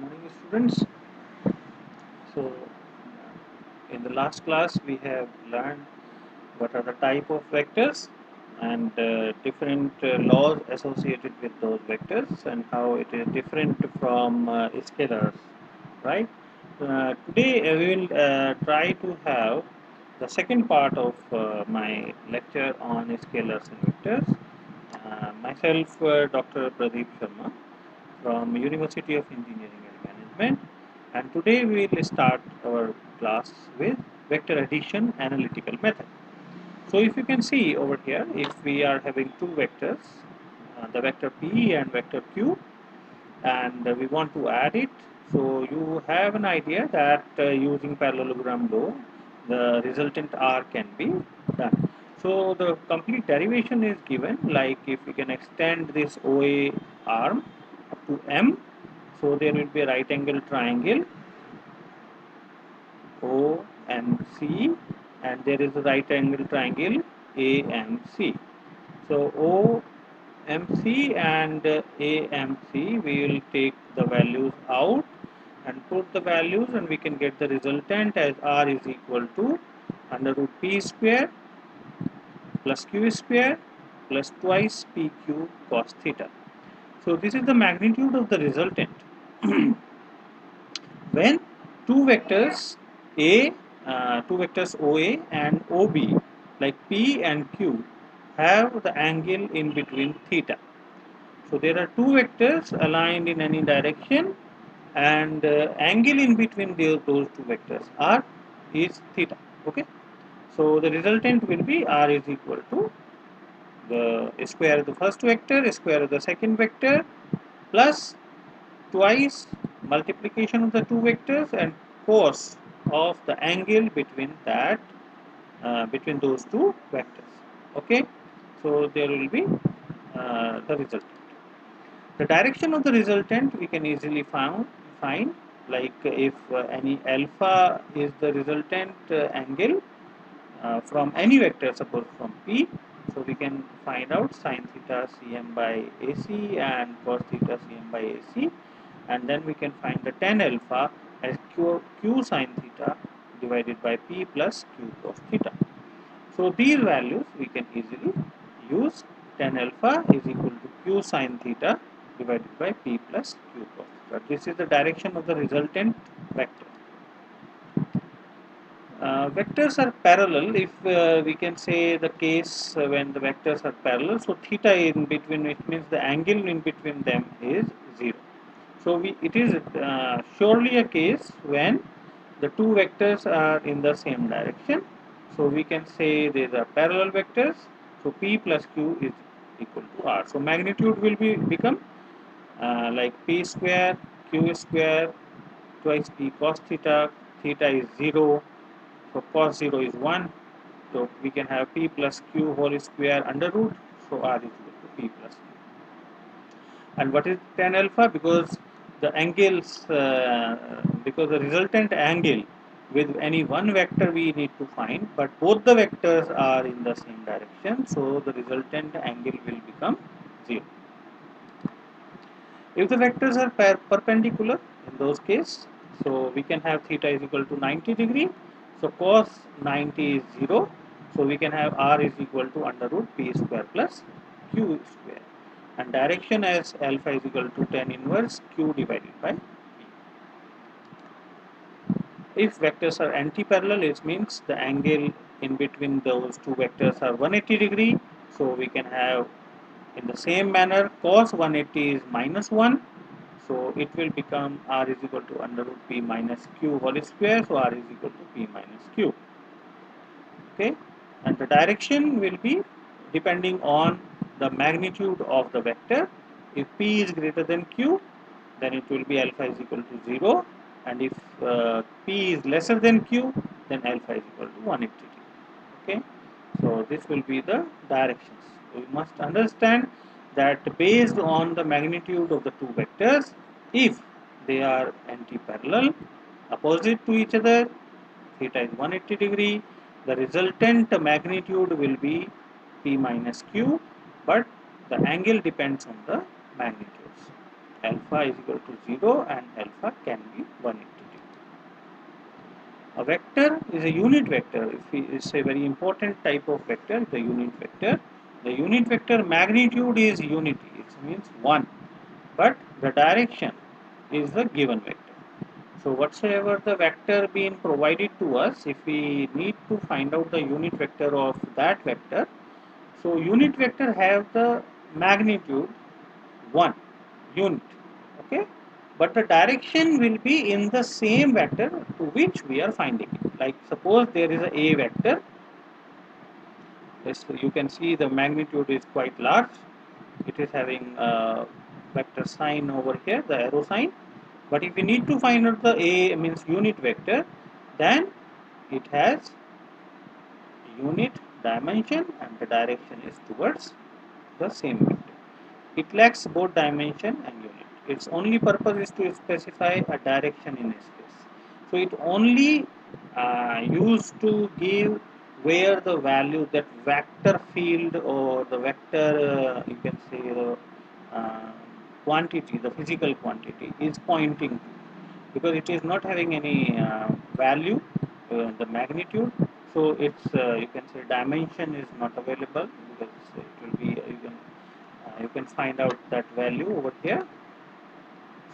Morning, students. So, in the last class, we have learned what are the type of vectors and different laws associated with those vectors and how it is different from scalars, right? Today, we will try to have the second part of my lecture on scalars and vectors. Myself, Dr. Pradeep Sharma from University of Engineering and Management, and today we will start our class with vector addition analytical method. So if you can see over here, if we are having two vectors, the vector P and vector Q, and we want to add it, so you have an idea that using parallelogram law, the resultant R can be done. So the complete derivation is given, like if we can extend this OA arm up to M, so there will be a right angle triangle OMC, and there is a right angle triangle AMC. So OMC and AMC, we will take the values out and put the values, and we can get the resultant as R is equal to under root P square plus Q square plus twice PQ cos theta. So this is the magnitude of the resultant. When two vectors A, two vectors OA and OB, like P and Q, have the angle in between theta. So there are two vectors aligned in any direction, and angle in between those two vectors R is theta. Okay. So the resultant will be R is equal to the square of the first vector, square of the second vector, plus twice multiplication of the two vectors and cos of the angle between that between those two vectors. Okay, so there will be the resultant. The direction of the resultant we can easily find, like if any alpha is the resultant angle from any vector, suppose from P, so we can find out sin theta Cm by AC and cos theta Cm by AC, and then we can find the tan alpha as q sin theta divided by P plus Q cos theta. So these values we can easily use. Tan alpha is equal to Q sin theta divided by P plus Q cos theta. This is the direction of the resultant vector. Vectors are parallel if we can say the case when the vectors are parallel. So theta in between, which means the angle in between them is 0. So it is surely a case when the two vectors are in the same direction. So we can say these are parallel vectors. So P plus Q is equal to R. So magnitude will become like P square Q square twice P cos theta. Theta is 0. So cos 0 is 1. So we can have P plus Q whole square under root. So R is equal to P plus Q. And what is tan alpha? Because the angles, because the resultant angle with any one vector we need to find, but both the vectors are in the same direction. So the resultant angle will become 0. If the vectors are perpendicular, in those cases, so we can have theta is equal to 90 degree. So cos 90 is 0. So we can have R is equal to under root P square plus Q square. And direction as alpha is equal to tan inverse Q divided by P. If vectors are anti-parallel, it means the angle in between those two vectors are 180 degree. So we can have in the same manner cos 180 is minus 1. So it will become R is equal to under root P minus Q whole square. So R is equal to P minus Q. Okay, and the direction will be depending on the magnitude of the vector. If P is greater than Q, then it will be alpha is equal to 0, and if P is lesser than Q, then alpha is equal to 180. Okay, so this will be the directions. So you must understand that based on the magnitude of the two vectors, if they are anti-parallel, opposite to each other, theta is 180 degree, the resultant magnitude will be P minus Q, but the angle depends on the magnitudes. alpha is equal to 0 and alpha can be 180. A vector is a unit vector. It's a very important type of vector, the unit vector. The unit vector magnitude is unity, it means 1, but the direction is the given vector. So whatsoever the vector being provided to us, if we need to find out the unit vector of that vector, so unit vector have the magnitude 1 unit, okay, but the direction will be in the same vector to which we are finding it. Like suppose there is a vector, yes, you can see the magnitude is quite large, it is having a vector sign over here, the arrow sign. But if we need to find out the a means unit vector, then it has unit dimension and the direction is towards the same vector. It lacks both dimension and unit. Its only purpose is to specify a direction in space. So it only used to give where the value, that vector field or the vector, you can say the uh, quantity, the physical quantity is pointing to, because it is not having any value, the magnitude. So its, you can say, dimension is not available, because it will be, you can find out that value over here.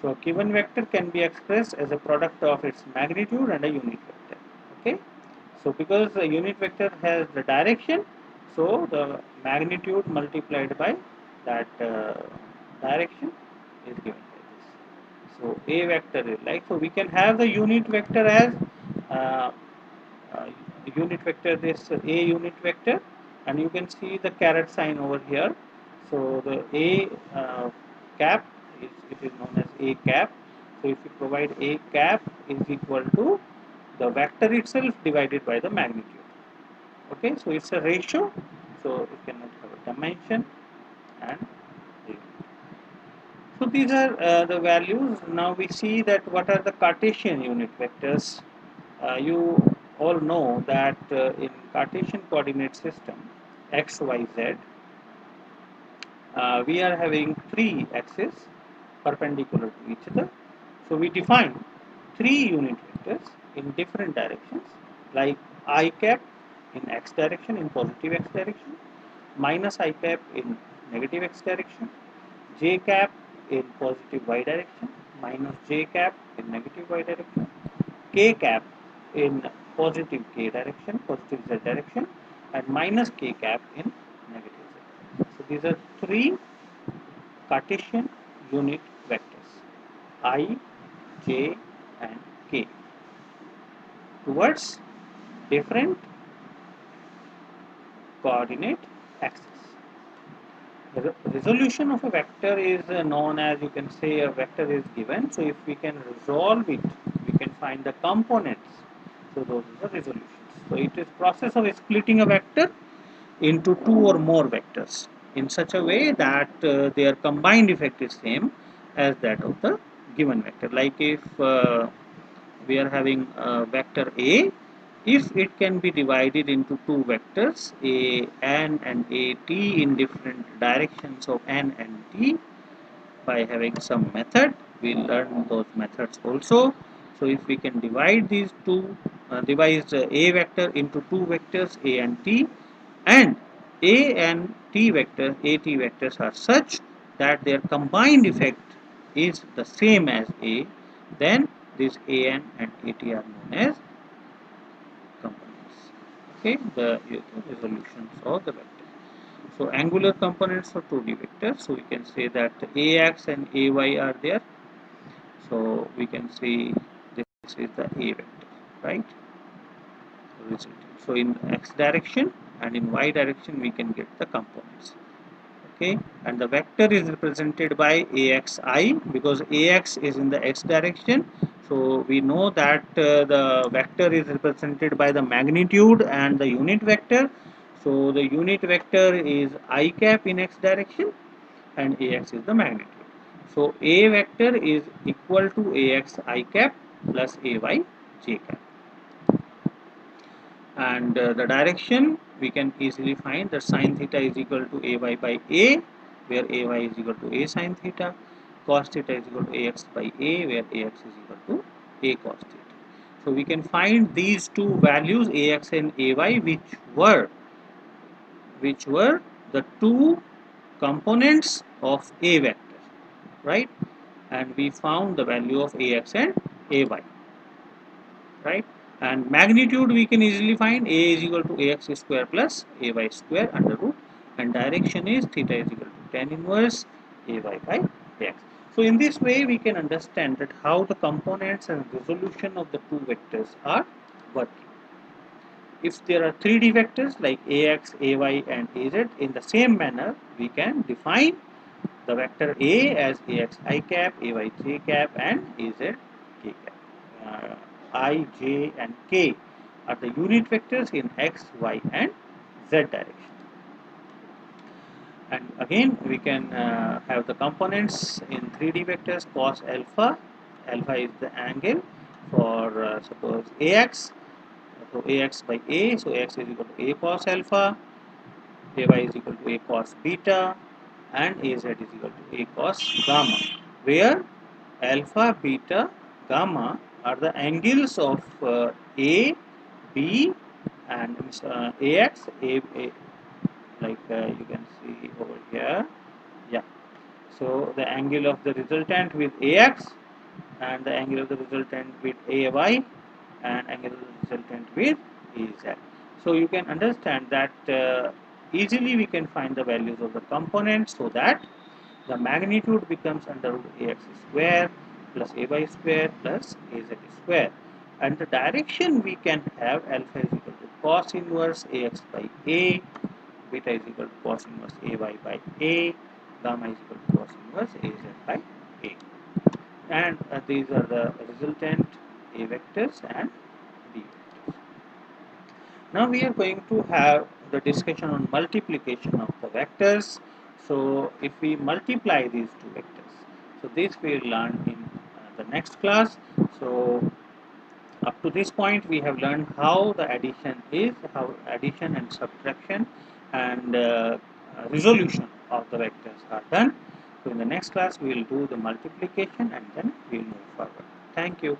So a given vector can be expressed as a product of its magnitude and a unit vector. Okay. So because the unit vector has the direction, so the magnitude multiplied by that direction is given by this. So a vector is like, so we can have the unit vector as uh, uh, unit vector, this a unit vector, and you can see the caret sign over here. So the a cap is, it is known as a cap. So if you provide a cap is equal to the vector itself divided by the magnitude. Okay, so it's a ratio, so it cannot have a dimension and unit. So these are the values. Now we see that what are the Cartesian unit vectors. You all know that in Cartesian coordinate system x, y, z, we are having three axes perpendicular to each other. So we define three unit vectors in different directions, like I cap in x direction, in positive x direction, minus I cap in negative x direction, j cap in positive y direction, minus j cap in negative y direction, k cap in positive k direction, positive z direction, and minus k cap in negative z. So these are three Cartesian unit vectors I, j, and k towards different coordinate axes. The resolution of a vector is known as, you can say, a vector is given. So if we can resolve it, we can find the components. So those are the resolutions. So it is process of splitting a vector into two or more vectors in such a way that their combined effect is same as that of the given vector. Like if we are having a vector A, if it can be divided into two vectors a n and a t in different directions of n and t by having some method, we learn those methods also. So if we can divide these two, divide a vector into two vectors a and t, and a and t vector, at vectors are such that their combined effect is the same as a, then these an and at are known as components. Okay, the resolutions of the vector. So angular components of 2D vectors. So we can say that ax and ay are there. So we can say this is the a vector, right? So in x direction and in y direction we can get the components. Okay, and the vector is represented by axi, because ax is in the x direction. So we know that the vector is represented by the magnitude and the unit vector. So the unit vector is I cap in x direction and ax is the magnitude. So a vector is equal to ax I cap plus ay j cap. And the direction we can easily find that sine theta is equal to ay by a, where ay is equal to a sine theta. cos theta is equal to ax by a, where ax is equal to a cos theta. So we can find these two values ax and ay, which were the two components of a vector, right? And we found the value of ax and ay, right? And magnitude we can easily find. A is equal to ax square plus ay square under root, and direction is theta is equal to tan inverse ay by x. So in this way we can understand that how the components and resolution of the two vectors are working. If there are 3D vectors like ax, ay and az, in the same manner we can define the vector A as ax I cap, ay j cap and az k cap. I, j and k are the unit vectors in x, y and z direction. And again we can have the components in 3D vectors. Cos alpha, alpha is the angle for suppose ax, so ax by a, so ax is equal to a cos alpha, ay is equal to a cos beta and az is equal to a cos gamma, where alpha, beta, gamma are the angles of a, b and ax, a, like you can see over here. Yeah, so the angle of the resultant with ax and the angle of the resultant with ay and angle of the resultant with az. So you can understand that easily we can find the values of the components, so that the magnitude becomes under root ax square plus ay square plus az square, and the direction we can have alpha is equal to cos inverse ax by a, beta is equal to cos inverse ay by a, gamma is equal to cos inverse az by a, and these are the resultant a vectors and b vectors. Now we are going to have the discussion on multiplication of the vectors. So if we multiply these two vectors, so this we will learn in the next class. So up to this point we have learned how the addition is, how addition and subtraction and resolution of the vectors are done. So in the next class we will do the multiplication and then we will move forward. Thank you.